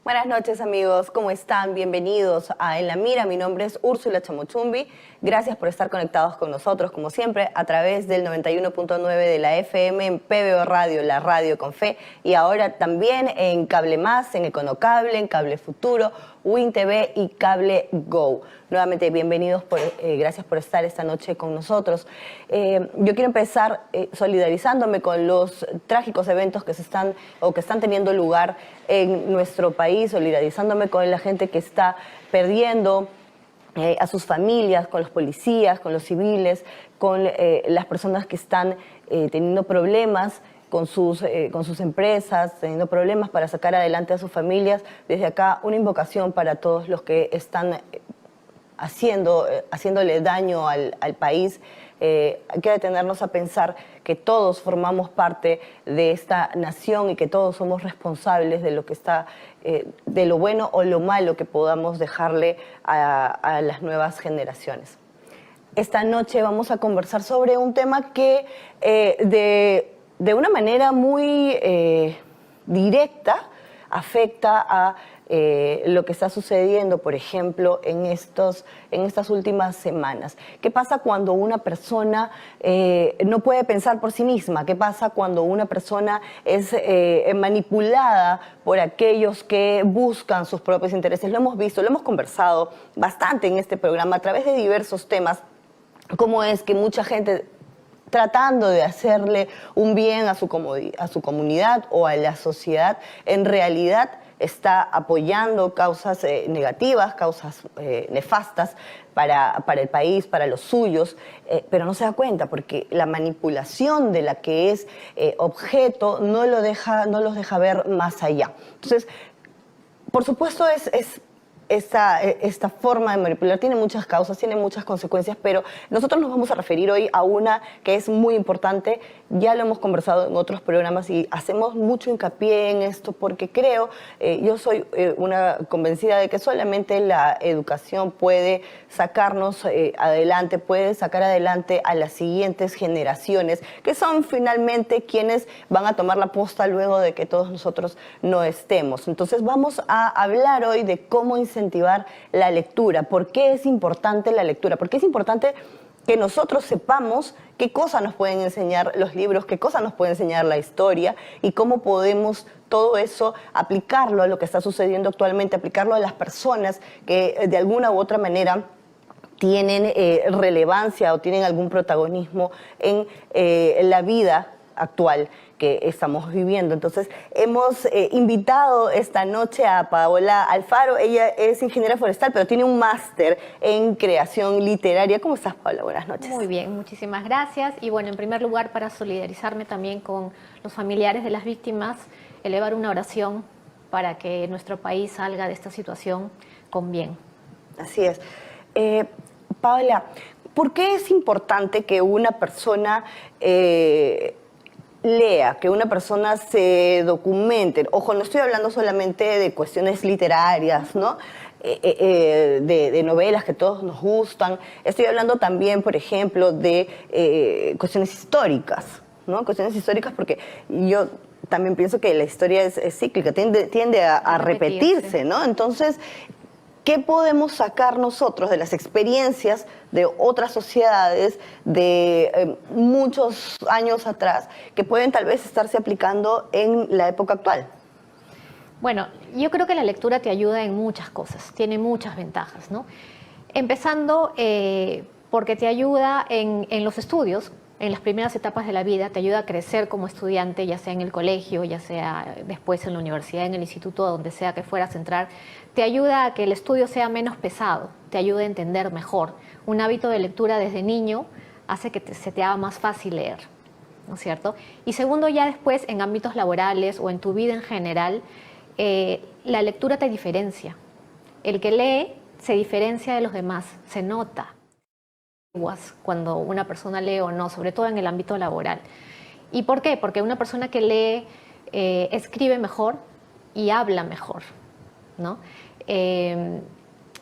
Buenas noches amigos, ¿cómo están? Bienvenidos a En la Mira, mi nombre es Úrsula Chamochumbi. Gracias por estar conectados con nosotros, como siempre, a través del 91.9 de la FM en PBO Radio, la radio con fe, y ahora también en Cable Más, en Econocable, en Cable Futuro, Win TV y Cable Go. Nuevamente, bienvenidos, gracias por estar esta noche con nosotros. Yo quiero empezar solidarizándome con los trágicos eventos que están teniendo lugar en nuestro país, solidarizándome con la gente que está perdiendo a sus familias, con los policías, con los civiles, con las personas que están teniendo problemas con sus empresas, teniendo problemas para sacar adelante a sus familias. Desde acá, una invocación para todos los que están haciéndole daño al país. Hay que detenernos a pensar que todos formamos parte de esta nación y que todos somos responsables de lo que está, de lo bueno o lo malo que podamos dejarle a las nuevas generaciones. Esta noche vamos a conversar sobre un tema que de una manera muy directa afecta a lo que está sucediendo, por ejemplo, en estas últimas semanas. ¿Qué pasa cuando una persona no puede pensar por sí misma? ¿Qué pasa cuando una persona es manipulada por aquellos que buscan sus propios intereses? Lo hemos visto, lo hemos conversado bastante en este programa a través de diversos temas, cómo es que mucha gente, tratando de hacerle un bien a su comunidad o a la sociedad, en realidad está apoyando causas negativas, causas nefastas para el país, para los suyos, pero no se da cuenta porque la manipulación de la que es objeto no los deja ver más allá. Entonces, por supuesto, esta forma de manipular tiene muchas causas, tiene muchas consecuencias, pero nosotros nos vamos a referir hoy a una que es muy importante. Ya lo hemos conversado en otros programas y hacemos mucho hincapié en esto porque creo, yo soy una convencida de que solamente la educación puede sacarnos adelante, puede sacar adelante a las siguientes generaciones, que son finalmente quienes van a tomar la posta luego de que todos nosotros no estemos. Entonces vamos a hablar hoy de cómo incentivar la lectura. ¿Por qué es importante la lectura? ¿Por qué es importante que nosotros sepamos qué cosas nos pueden enseñar los libros, qué cosas nos puede enseñar la historia y cómo podemos todo eso aplicarlo a lo que está sucediendo actualmente, aplicarlo a las personas que de alguna u otra manera tienen relevancia o tienen algún protagonismo en la vida actual que estamos viviendo? Entonces, hemos invitado esta noche a Paola Alfaro. Ella es ingeniera forestal, pero tiene un máster en creación literaria. ¿Cómo estás, Paola? Buenas noches. Muy bien, muchísimas gracias. Y bueno, en primer lugar, para solidarizarme también con los familiares de las víctimas, elevar una oración para que nuestro país salga de esta situación con bien. Así es. Paola, ¿por qué es importante que una persona lea, que una persona se documente? Ojo, no estoy hablando solamente de cuestiones literarias, ¿no? De novelas que todos nos gustan. Estoy hablando también, por ejemplo, de cuestiones históricas, ¿no? Cuestiones históricas porque yo también pienso que la historia es cíclica, tiende a repetirse, ¿no? Entonces, ¿qué podemos sacar nosotros de las experiencias de otras sociedades de muchos años atrás que pueden tal vez estarse aplicando en la época actual? Bueno, yo creo que la lectura te ayuda en muchas cosas, tiene muchas ventajas, ¿no? Empezando porque te ayuda en los estudios, en las primeras etapas de la vida, te ayuda a crecer como estudiante, ya sea en el colegio, ya sea después en la universidad, en el instituto, donde sea que fueras a entrar. Te ayuda a que el estudio sea menos pesado, te ayuda a entender mejor. Un hábito de lectura desde niño hace que se te haga más fácil leer, ¿no es cierto? Y segundo, ya después en ámbitos laborales o en tu vida en general, la lectura te diferencia. El que lee se diferencia de los demás, se nota cuando una persona lee o no, sobre todo en el ámbito laboral. ¿Y por qué? Porque una persona que lee escribe mejor y habla mejor, ¿no?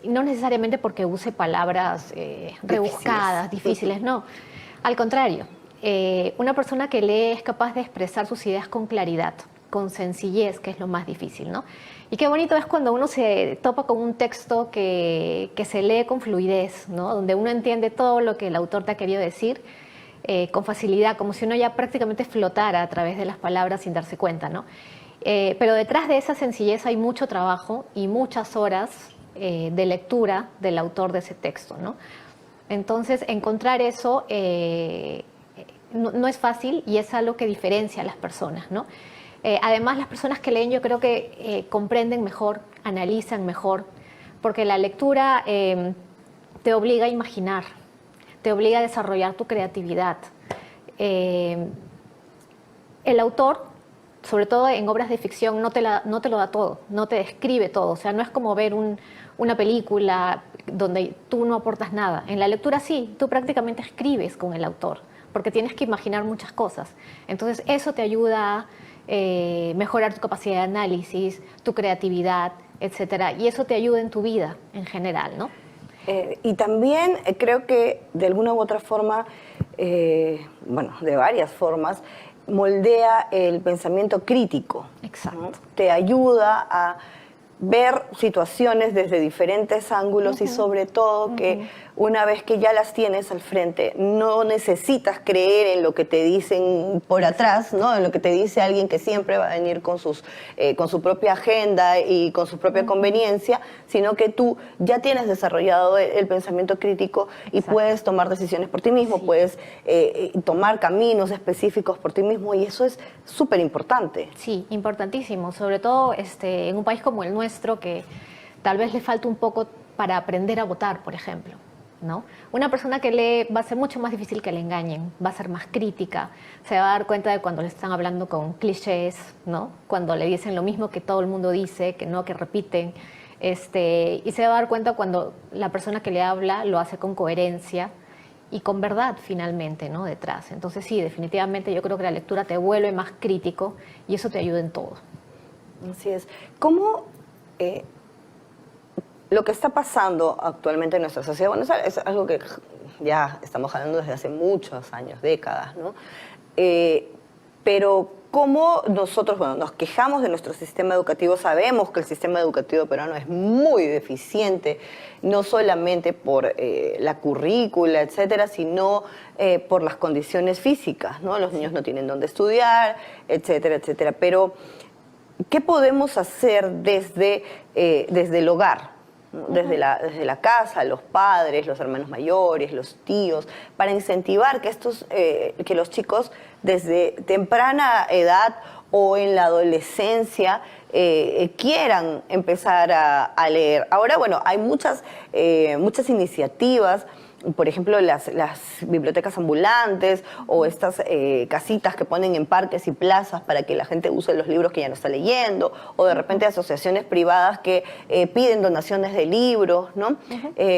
No necesariamente porque use palabras rebuscadas, difíciles, no. Al contrario, una persona que lee es capaz de expresar sus ideas con claridad. con sencillez, que es lo más difícil, ¿no? Y qué bonito es cuando uno se topa con un texto que se lee con fluidez, ¿no? Donde uno entiende todo lo que el autor te ha querido decir con facilidad, como si uno ya prácticamente flotara a través de las palabras sin darse cuenta, ¿no? Pero detrás de esa sencillez hay mucho trabajo y muchas horas de lectura del autor de ese texto, ¿no? Entonces, encontrar eso no es fácil y es algo que diferencia a las personas, ¿no? Además, las personas que leen yo creo que comprenden mejor, analizan mejor, porque la lectura te obliga a imaginar, te obliga a desarrollar tu creatividad. El autor, sobre todo en obras de ficción, no te lo da todo, no te describe todo. O sea, no es como ver una película donde tú no aportas nada. En la lectura sí, tú prácticamente escribes con el autor, porque tienes que imaginar muchas cosas. Entonces, eso te ayuda a mejorar tu capacidad de análisis, tu creatividad, etcétera. Y eso te ayuda en tu vida en general, ¿no? Y también creo que de alguna u otra forma, bueno, de varias formas, moldea el pensamiento crítico. Exacto. ¿No? Te ayuda a ver situaciones desde diferentes ángulos y sobre todo que una vez que ya las tienes al frente, no necesitas creer en lo que te dicen por atrás, ¿no? En lo que te dice alguien que siempre va a venir con su propia agenda y con su propia conveniencia, sino que tú ya tienes desarrollado el pensamiento crítico y Exacto. puedes tomar decisiones por ti mismo, Sí. puedes tomar caminos específicos por ti mismo y eso es súper importante. Sí, importantísimo, sobre todo en un país como el nuestro, que tal vez le falta un poco para aprender a votar, por ejemplo, ¿no? Una persona que lee va a ser mucho más difícil que le engañen, va a ser más crítica, se va a dar cuenta de cuando le están hablando con clichés, ¿no? Cuando le dicen lo mismo que todo el mundo dice, que repiten, y se va a dar cuenta cuando la persona que le habla lo hace con coherencia y con verdad finalmente, ¿no? Detrás. Entonces sí, definitivamente yo creo que la lectura te vuelve más crítico y eso te ayuda en todo. Así es. ¿Cómo lo que está pasando actualmente en nuestra sociedad, bueno, es algo que ya estamos hablando desde hace muchos años, décadas, ¿no? Pero cómo nosotros, bueno, nos quejamos de nuestro sistema educativo, sabemos que el sistema educativo peruano es muy deficiente, no solamente por la currícula, etcétera, sino por las condiciones físicas, ¿no? Los niños no tienen dónde estudiar, etcétera, etcétera. Pero, ¿qué podemos hacer desde el hogar? Desde la casa, los padres, los hermanos mayores, los tíos, para incentivar que los chicos desde temprana edad o en la adolescencia quieran empezar a leer? Ahora, bueno, hay muchas iniciativas, por ejemplo, las bibliotecas ambulantes o estas casitas que ponen en parques y plazas para que la gente use los libros que ya no está leyendo, o de repente asociaciones privadas que piden donaciones de libros, ¿no?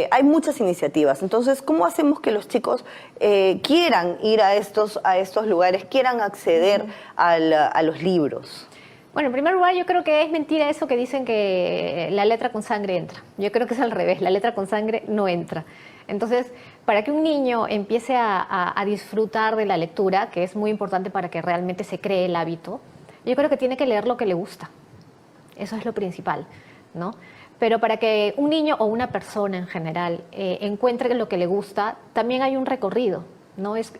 Hay muchas iniciativas. Entonces, ¿cómo hacemos que los chicos quieran ir a estos lugares, quieran acceder a los libros? Bueno, en primer lugar, yo creo que es mentira eso que dicen que la letra con sangre entra. Yo creo que es al revés, la letra con sangre no entra. Entonces, para que un niño empiece a disfrutar de la lectura, que es muy importante para que realmente se cree el hábito, yo creo que tiene que leer lo que le gusta. Eso es lo principal, ¿no? Pero para que un niño o una persona en general encuentre lo que le gusta, también hay un recorrido, ¿no? Es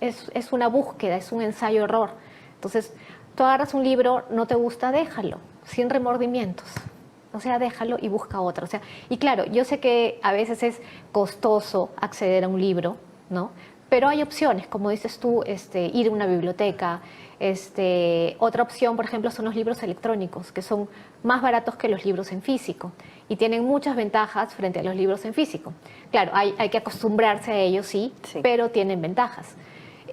una búsqueda, es un ensayo-error. Entonces, tú agarras un libro, no te gusta, déjalo, sin remordimientos. O sea, déjalo y busca otro. O sea, y claro, yo sé que a veces es costoso acceder a un libro, ¿no? Pero hay opciones, como dices tú, ir a una biblioteca. Otra opción, por ejemplo, son los libros electrónicos, que son más baratos que los libros en físico y tienen muchas ventajas frente a los libros en físico. Claro, hay que acostumbrarse a ellos, sí, pero tienen ventajas.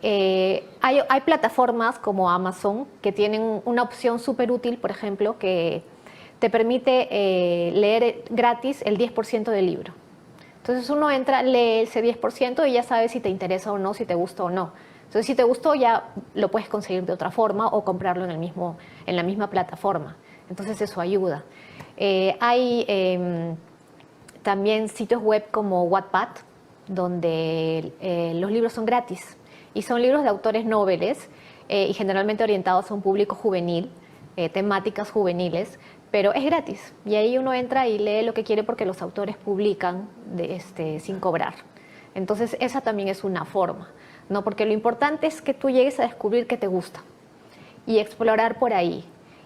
Hay plataformas como Amazon que tienen una opción súper útil, por ejemplo, que te permite leer gratis el 10% del libro. Entonces uno entra, lee ese 10% y ya sabes si te interesa o no, si te gusta o no. Entonces si te gustó ya lo puedes conseguir de otra forma o comprarlo en la misma plataforma. Entonces eso ayuda. Hay también sitios web como Wattpad, donde los libros son gratis. Y son libros de autores nobles y generalmente orientados a un público juvenil, temáticas juveniles, pero es gratis. Y ahí uno entra y lee lo que quiere porque los autores publican sin cobrar. Entonces esa también es una forma, ¿no? Porque lo importante es que tú llegues a descubrir qué te gusta y explorar por ahí.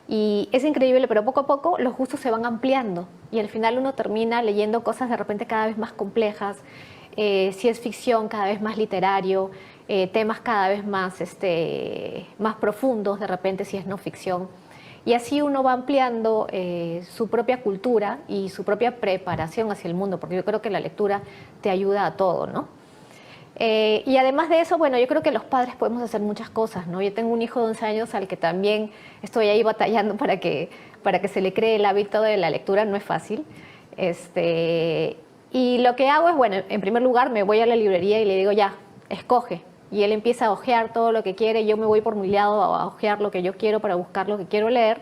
Y es increíble, pero poco a poco los gustos se van ampliando y al final uno termina leyendo cosas de repente cada vez más complejas, si es ficción cada vez más literario, temas cada vez más, más profundos de repente si es no ficción. Y así uno va ampliando su propia cultura y su propia preparación hacia el mundo, porque yo creo que la lectura te ayuda a todo, ¿no? Y además de eso, bueno, yo creo que los padres podemos hacer muchas cosas, ¿no? Yo tengo un hijo de 11 años al que también estoy ahí batallando para que se le cree el hábito de la lectura, no es fácil. Y lo que hago es, bueno, en primer lugar me voy a la librería y le digo, ya, escoge. Y él empieza a hojear todo lo que quiere, yo me voy por mi lado a hojear lo que yo quiero para buscar lo que quiero leer.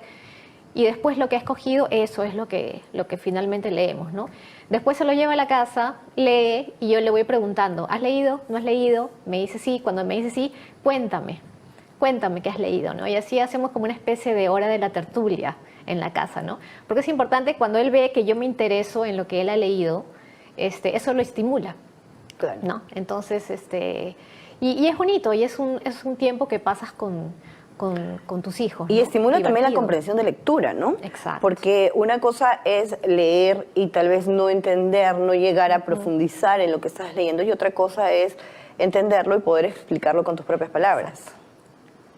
Y después lo que ha escogido, eso es lo que finalmente leemos, ¿no? Después se lo lleva a la casa, lee y yo le voy preguntando, ¿has leído? ¿No has leído? Me dice sí, cuando me dice sí, cuéntame qué has leído, ¿no? Y así hacemos como una especie de hora de la tertulia en la casa, ¿no? Porque es importante cuando él ve que yo me intereso en lo que él ha leído, eso lo estimula, Claro. ¿no? Entonces, y es bonito y es un tiempo que pasas con tus hijos. Y ¿no? estimula también la Divertido. comprensión de lectura, ¿no? Exacto. Porque una cosa es leer y tal vez no entender, no llegar a profundizar en lo que estás leyendo, y otra cosa es entenderlo y poder explicarlo con tus propias palabras.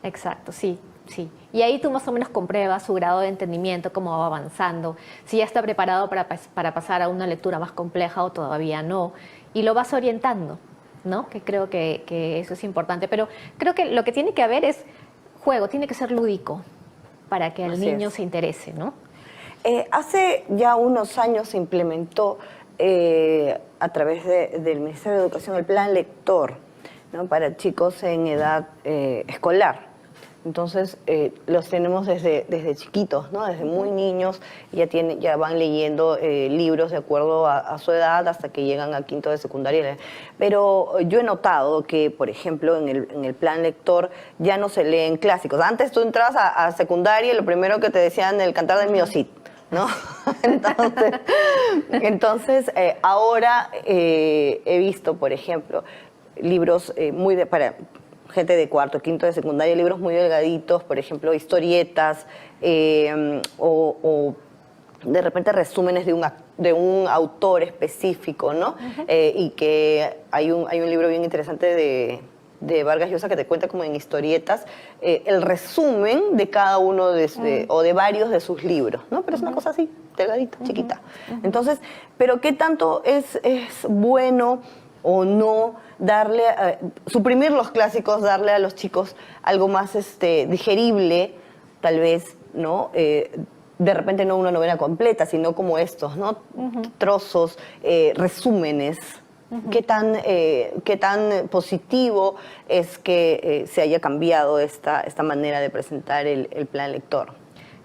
Exacto, sí, sí. Y ahí tú más o menos compruebas su grado de entendimiento, cómo va avanzando, si ya está preparado para pasar a una lectura más compleja o todavía no, y lo vas orientando, ¿no? Que creo que eso es importante. Pero creo que lo que tiene que haber es juego, tiene que ser lúdico para que el Así niño es. se interese, ¿no? Hace ya unos años se implementó a través del Ministerio de Educación el plan lector, ¿no? Para chicos en edad escolar. Entonces los tenemos desde chiquitos, ¿no? Desde muy niños ya van leyendo libros de acuerdo a su edad hasta que llegan a quinto de secundaria. Pero yo he notado que, por ejemplo, en el plan lector ya no se leen clásicos. Antes tú entrabas a secundaria y lo primero que te decían el Cantar del Mío Cid, ¿no? Entonces ahora he visto, por ejemplo, libros para gente de cuarto, quinto de secundaria, libros muy delgaditos, por ejemplo, historietas o de repente resúmenes de un autor específico, ¿no? Y que hay un libro bien interesante de Vargas Llosa que te cuenta como en historietas el resumen de cada uno o de varios de sus libros, ¿no? Pero es una cosa así, delgadita, chiquita. Entonces, ¿pero qué tanto es bueno o no suprimir los clásicos, darle a los chicos algo más digerible, tal vez, ¿no? De repente no una novela completa, sino como estos, ¿no? Trozos, resúmenes. ¿Qué tan positivo es que se haya cambiado esta manera de presentar el plan lector?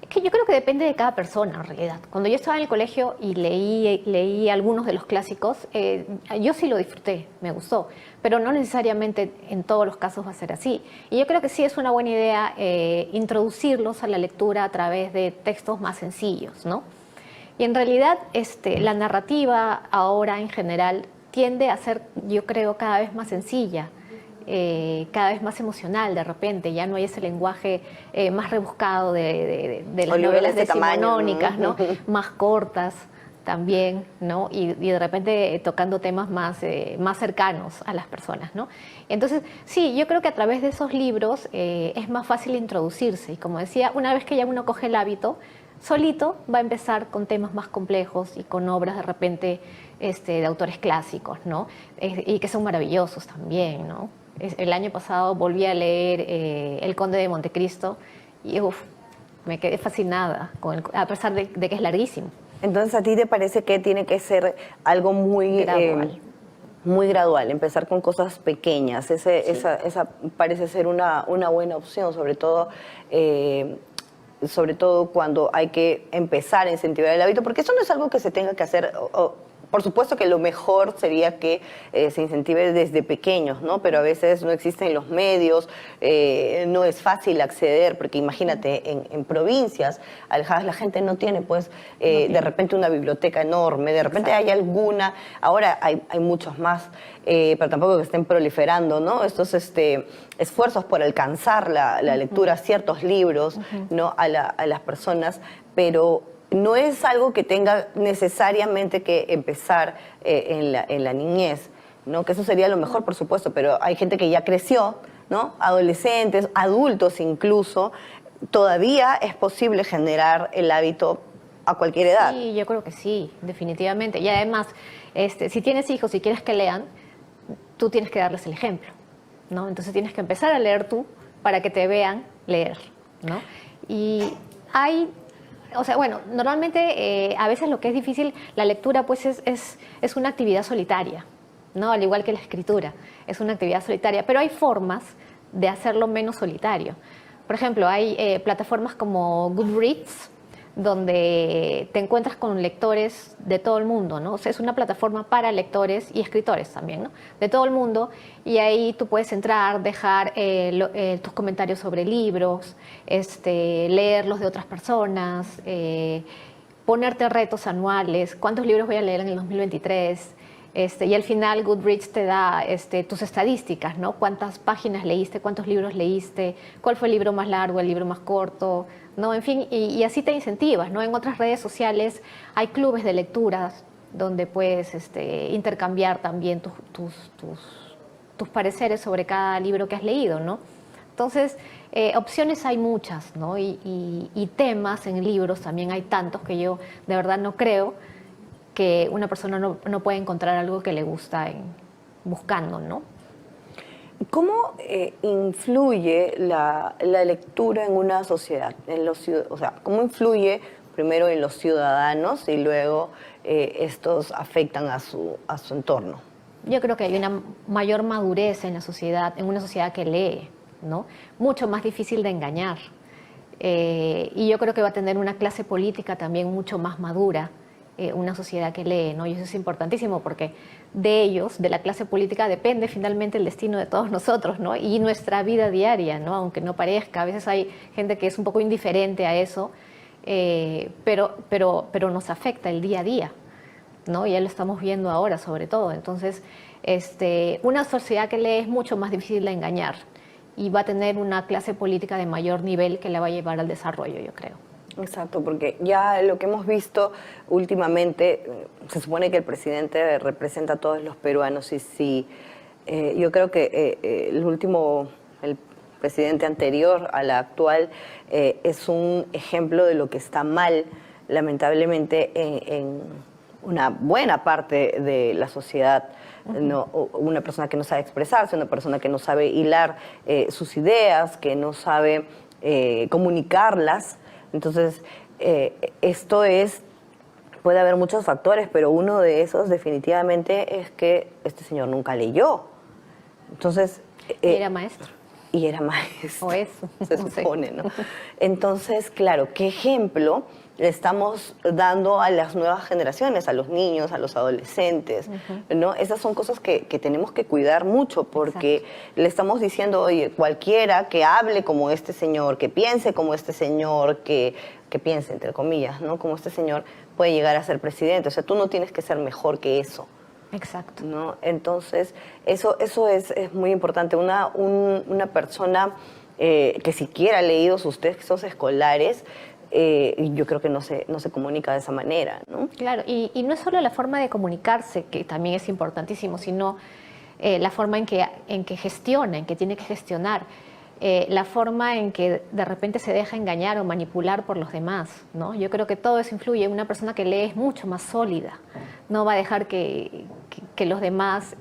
Que yo creo que depende de cada persona, en realidad. Cuando yo estaba en el colegio y leí algunos de los clásicos, yo sí lo disfruté, me gustó, pero no necesariamente en todos los casos va a ser así. Y yo creo que sí es una buena idea introducirlos a la lectura a través de textos más sencillos, ¿no? Y en realidad la narrativa ahora en general tiende a ser, yo creo, cada vez más sencilla. Cada vez más emocional de repente, ya no hay ese lenguaje más rebuscado de las novelas decimonónicas, ¿no? Más cortas también, ¿no? Y de repente tocando temas más cercanos a las personas, ¿no? Entonces, sí, yo creo que a través de esos libros es más fácil introducirse y como decía, una vez que ya uno coge el hábito, solito va a empezar con temas más complejos y con obras de repente de autores clásicos, ¿no? Y que son maravillosos también, ¿no? El año pasado volví a leer El Conde de Montecristo y me quedé fascinada, a pesar de que es larguísimo. Entonces, ¿a ti te parece que tiene que ser algo muy gradual? Muy gradual, empezar con cosas pequeñas. Esa parece ser una buena opción, sobre todo cuando hay que empezar a incentivar el hábito, porque eso no es algo que se tenga que hacer por supuesto que lo mejor sería que se incentive desde pequeños, ¿no? Pero a veces no existen los medios, no es fácil acceder, porque imagínate, en provincias alejadas la gente no tiene, pues, de repente una biblioteca enorme, de repente hay alguna, ahora hay muchos más, pero tampoco que estén proliferando, ¿no? Estos esfuerzos por alcanzar la lectura, ciertos libros, ¿no? A las personas, pero no es algo que tenga necesariamente que empezar en la niñez, ¿no? Que eso sería lo mejor, por supuesto, pero hay gente que ya creció, ¿no? Adolescentes, adultos incluso, todavía es posible generar el hábito a cualquier edad. Sí, yo creo que sí, definitivamente. Y además, si tienes hijos y quieres que lean, tú tienes que darles el ejemplo, ¿no? Entonces tienes que empezar a leer tú para que te vean leer, ¿no? Y hay... O sea, bueno, normalmente a veces lo que es difícil, la lectura pues es una actividad solitaria, ¿no? Al igual que la escritura, es una actividad solitaria, pero hay formas de hacerlo menos solitario. Por ejemplo, hay plataformas como Goodreads, donde te encuentras con lectores de todo el mundo, ¿no? O sea, es una plataforma para lectores y escritores también, ¿no? De todo el mundo, y ahí tú puedes entrar, dejar tus comentarios sobre libros, leerlos de otras personas, ponerte retos anuales, cuántos libros voy a leer en el 2023, y al final Goodreads te da tus estadísticas, ¿no? Cuántas páginas leíste, cuántos libros leíste, cuál fue el libro más largo, el libro más corto, ¿no? En fin, y así te incentivas, ¿no? En otras redes sociales hay clubes de lecturas donde puedes intercambiar también tus pareceres sobre cada libro que has leído, ¿no? Entonces, opciones hay muchas, ¿no? Y temas en libros también hay tantos que yo de verdad no creo que una persona no puede encontrar algo que le gusta buscando, ¿no? ¿Cómo influye la lectura en una sociedad? O sea, ¿cómo influye primero en los ciudadanos y luego estos afectan a su entorno? Yo creo que hay una mayor madurez en la sociedad, en una sociedad que lee, ¿no? Mucho más difícil de engañar. Y yo creo que va a tener una clase política también mucho más madura, una sociedad que lee, ¿no? Y eso es importantísimo porque de ellos, de la clase política, depende finalmente el destino de todos nosotros, ¿no? Y nuestra vida diaria, ¿no? Aunque no parezca, a veces hay gente que es un poco indiferente a eso, pero nos afecta el día a día, ¿no? Ya lo estamos viendo ahora, sobre todo. Entonces, una sociedad que lee es mucho más difícil de engañar y va a tener una clase política de mayor nivel que la va a llevar al desarrollo, yo creo. Exacto, porque ya lo que hemos visto últimamente, se supone que el presidente representa a todos los peruanos y sí, yo creo que el presidente anterior a la actual es un ejemplo de lo que está mal, lamentablemente, en una buena parte de la sociedad. ¿No? Una persona que no sabe expresarse, una persona que no sabe hilar sus ideas, que no sabe comunicarlas. Entonces, puede haber muchos factores, pero uno de esos definitivamente es que este señor nunca leyó. Entonces... era maestro. Y era maestro. O eso. Se supone, ¿no? Entonces, claro, ¿qué ejemplo le estamos dando a las nuevas generaciones, a los niños, a los adolescentes? ¿No? Esas son cosas que tenemos que cuidar mucho porque le estamos diciendo, oye, cualquiera que hable como este señor, que piense como este señor, que piense, entre comillas, ¿no? Como este señor, puede llegar a ser presidente. O sea, tú no tienes que ser mejor que eso. Exacto. ¿No? Entonces, eso es muy importante. Una persona que siquiera ha leído sus textos escolares, yo creo que no se comunica de esa manera, ¿no? Claro, y no es solo la forma de comunicarse, que también es importantísimo, sino la forma en que gestiona, en que tiene que gestionar, la forma en que de repente se deja engañar o manipular por los demás, ¿no? Yo creo que todo eso influye. Una persona que lee es mucho más sólida, no va a dejar que los demás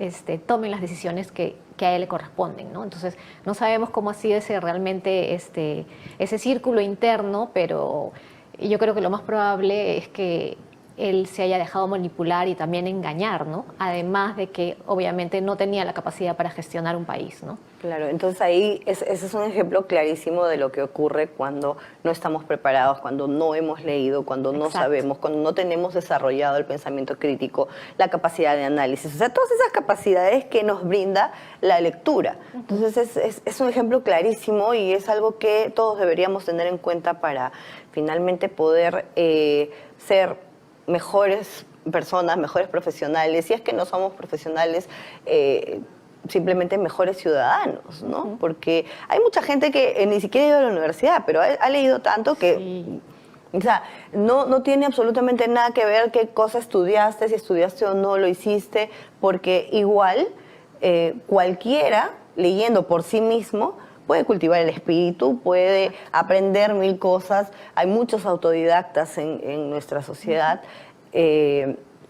tomen las decisiones que a él le corresponden, ¿no? Entonces, no sabemos cómo ha sido realmente ese círculo interno, pero yo creo que lo más probable es que él se haya dejado manipular y también engañar, ¿no? Además de que obviamente no tenía la capacidad para gestionar un país, ¿no? Claro, entonces ahí ese es un ejemplo clarísimo de lo que ocurre cuando no estamos preparados, cuando no hemos leído, cuando no sabemos, cuando no tenemos desarrollado el pensamiento crítico, la capacidad de análisis, o sea, todas esas capacidades que nos brinda la lectura. Entonces es un ejemplo clarísimo y es algo que todos deberíamos tener en cuenta para finalmente poder ser mejores personas, mejores profesionales. Si es que no somos profesionales, simplemente mejores ciudadanos, ¿no? Porque hay mucha gente que ni siquiera ha ido a la universidad, pero ha leído tanto que... Sí. O sea, no tiene absolutamente nada que ver qué cosa estudiaste, si estudiaste o no lo hiciste, porque igual cualquiera, leyendo por sí mismo, puede cultivar el espíritu, puede aprender mil cosas. Hay muchos autodidactas en nuestra sociedad.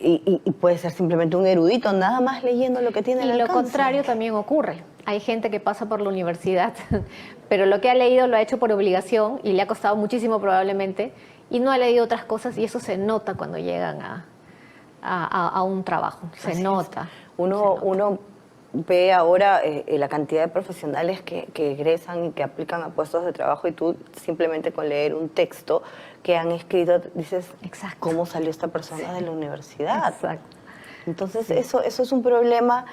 Y puede ser simplemente un erudito, nada más leyendo lo que tiene al alcance. Y lo contrario también ocurre. Hay gente que pasa por la universidad, pero lo que ha leído lo ha hecho por obligación y le ha costado muchísimo probablemente, y no ha leído otras cosas, y eso se nota cuando llegan a un trabajo. Se nota. Uno ve ahora la cantidad de profesionales que egresan y que aplican a puestos de trabajo, y tú simplemente con leer un texto que han escrito dices, ¿cómo salió esta persona de la universidad? Exacto. Entonces eso es un problema,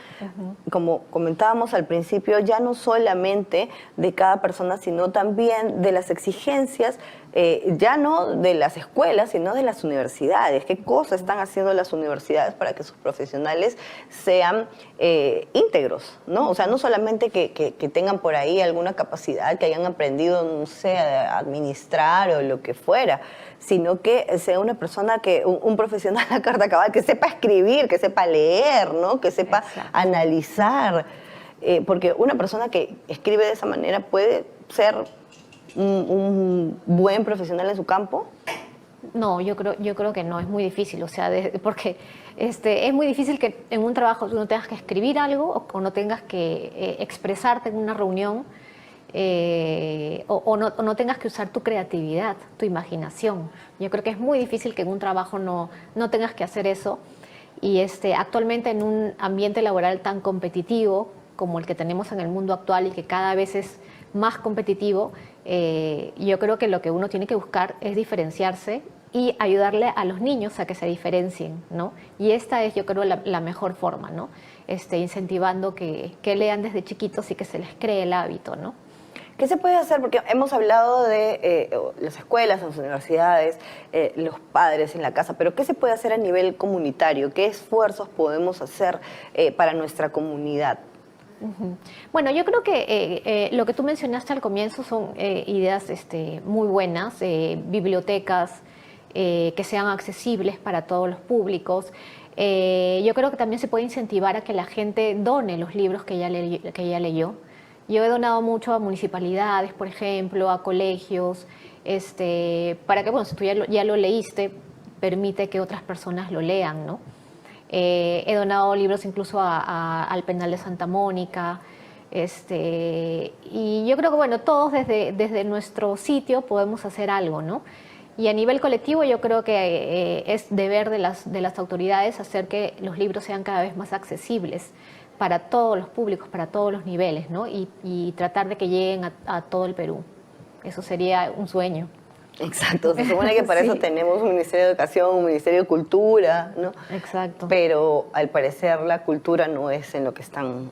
como comentábamos al principio, ya no solamente de cada persona, sino también de las exigencias, ya no de las escuelas, sino de las universidades. ¿Qué cosas están haciendo las universidades para que sus profesionales sean íntegros, ¿no? O sea, no solamente que tengan por ahí alguna capacidad, que hayan aprendido, no sé, a administrar o lo que fuera, sino que sea una persona, un profesional a carta cabal, que sepa escribir, que sepa leer, ¿no? Que sepa analizar. Porque una persona que escribe de esa manera puede ser un buen profesional en su campo. No, yo creo que no, es muy difícil, o sea, porque es muy difícil que en un trabajo tú no tengas que escribir algo o no tengas que expresarte en una reunión, o no tengas que usar tu creatividad, tu imaginación. Yo creo que es muy difícil que en un trabajo no tengas que hacer eso, y actualmente en un ambiente laboral tan competitivo como el que tenemos en el mundo actual y que cada vez es más competitivo, yo creo que lo que uno tiene que buscar es diferenciarse y ayudarle a los niños a que se diferencien, ¿no? Y esta es, yo creo, la mejor forma, ¿no? Incentivando que lean desde chiquitos y que se les cree el hábito, ¿no? ¿Qué se puede hacer? Porque hemos hablado de las escuelas, las universidades, los padres en la casa, pero ¿qué se puede hacer a nivel comunitario? ¿Qué esfuerzos podemos hacer para nuestra comunidad? Bueno, yo creo que lo que tú mencionaste al comienzo son ideas muy buenas, bibliotecas que sean accesibles para todos los públicos. Yo creo que también se puede incentivar a que la gente done los libros que ya leyó. Yo he donado mucho a municipalidades, por ejemplo, a colegios, para que, bueno, si tú ya lo leíste, permite que otras personas lo lean, ¿no? He donado libros incluso al Penal de Santa Mónica, y yo creo que, bueno, todos desde nuestro sitio podemos hacer algo, ¿no? Y a nivel colectivo yo creo que es deber de las autoridades hacer que los libros sean cada vez más accesibles para todos los públicos, para todos los niveles, ¿no? Y tratar de que lleguen a todo el Perú. Eso sería un sueño. Exacto, se supone que para eso tenemos un Ministerio de Educación, un Ministerio de Cultura, ¿no? Exacto. Pero al parecer la cultura no es en lo que están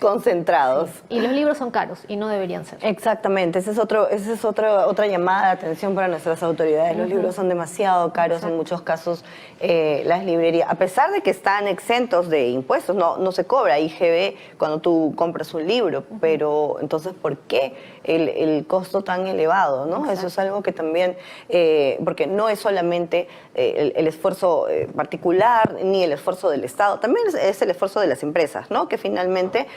concentrados. Sí. Y los libros son caros y no deberían ser. Exactamente, esa es otra llamada de atención para nuestras autoridades. Los libros son demasiado caros. En muchos casos. Las librerías, a pesar de que están exentos de impuestos, no se cobra IGB cuando tú compras un libro, pero entonces ¿por qué el costo tan elevado, ¿no? Eso es algo que también, porque no es solamente el esfuerzo particular ni el esfuerzo del Estado, también es el esfuerzo de las empresas, ¿no? Que finalmente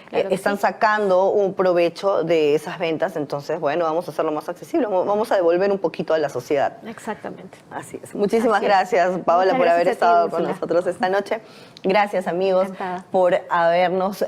están sacando un provecho de esas ventas. Entonces, bueno, vamos a hacerlo más accesible, vamos a devolver un poquito a la sociedad. Exactamente. Así es. Muchísimas gracias, Paola, por haber estado con nosotros esta noche. Gracias, amigos, por habernos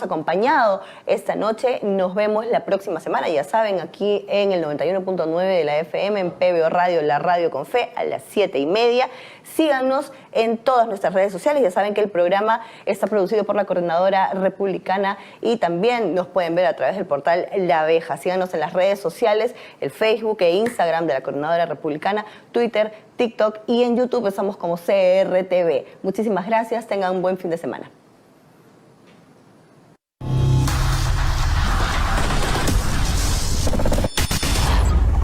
acompañado esta noche noche. Nos vemos la próxima semana, ya saben, aquí en el 91.9 de la FM, en PBO Radio, la radio con fe, a las 7:30. Síganos en todas nuestras redes sociales. Ya saben que el programa está producido por la Coordinadora Republicana y también nos pueden ver a través del portal La Abeja. Síganos en las redes sociales, el Facebook e Instagram de la Coordinadora Republicana, Twitter, TikTok y en YouTube estamos como CRTV. Muchísimas gracias. Tengan un buen fin de semana.